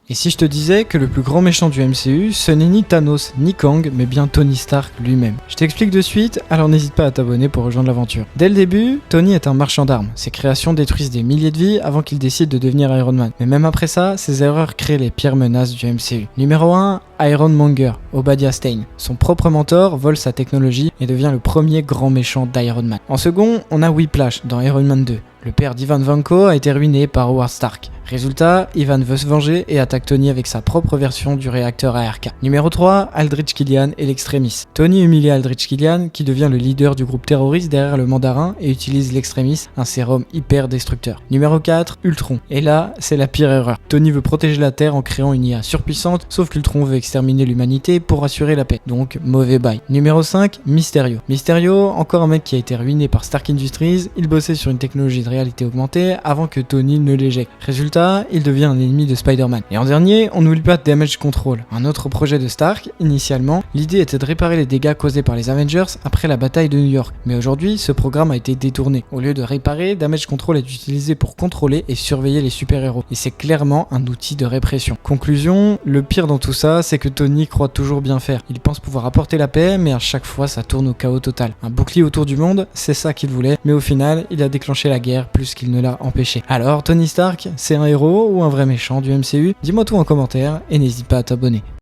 Et si je te disais que le plus grand méchant du MCU, ce n'est ni Thanos ni Kang, mais bien Tony Stark lui-même. Je t'explique de suite, alors n'hésite pas à t'abonner pour rejoindre l'aventure. Dès le début, Tony est un marchand d'armes. Ses créations détruisent des milliers de vies avant qu'il décide de devenir Iron Man. Mais même après ça, ses erreurs créent les pires menaces du MCU. Numéro 1, Iron Monger, Obadiah Stane. Son propre mentor vole sa technologie et devient le premier grand méchant d'Iron Man. En second, on a Whiplash dans Iron Man 2. Le père d'Ivan Vanko a été ruiné par Howard Stark. Résultat, Ivan veut se venger et attaque Tony avec sa propre version du réacteur ARK. Numéro 3, Aldrich Killian et l'Extremis. Tony humilie Aldrich Killian qui devient le leader du groupe terroriste derrière le Mandarin et utilise l'Extremis, un sérum hyper destructeur. Numéro 4, Ultron. Et là, c'est la pire erreur. Tony veut protéger la Terre en créant une IA surpuissante, sauf qu'Ultron veut exterminer l'humanité pour assurer la paix. Donc, mauvais bail. Numéro 5, Mysterio. Mysterio, encore un mec qui a été ruiné par Stark Industries, il bossait sur une technologie de réalité augmentée avant que Tony ne l'éjecte. Résultat, il devient un ennemi de Spider-Man. Et en dernier, on n'oublie pas Damage Control, un autre projet de Stark. Initialement, l'idée était de réparer les dégâts causés par les Avengers après la bataille de New York. Mais aujourd'hui, ce programme a été détourné. Au lieu de réparer, Damage Control est utilisé pour contrôler et surveiller les super-héros. Et c'est clairement un outil de répression. Conclusion, le pire dans tout ça, c'est que Tony croit toujours bien faire. Il pense pouvoir apporter la paix, mais à chaque fois, ça tourne au chaos total. Un bouclier autour du monde, c'est ça qu'il voulait, mais au final, il a déclenché la guerre plus qu'il ne l'a empêché. Alors, Tony Stark, c'est un héros ou un vrai méchant du MCU? Dis-moi tout en commentaire et n'hésite pas à t'abonner.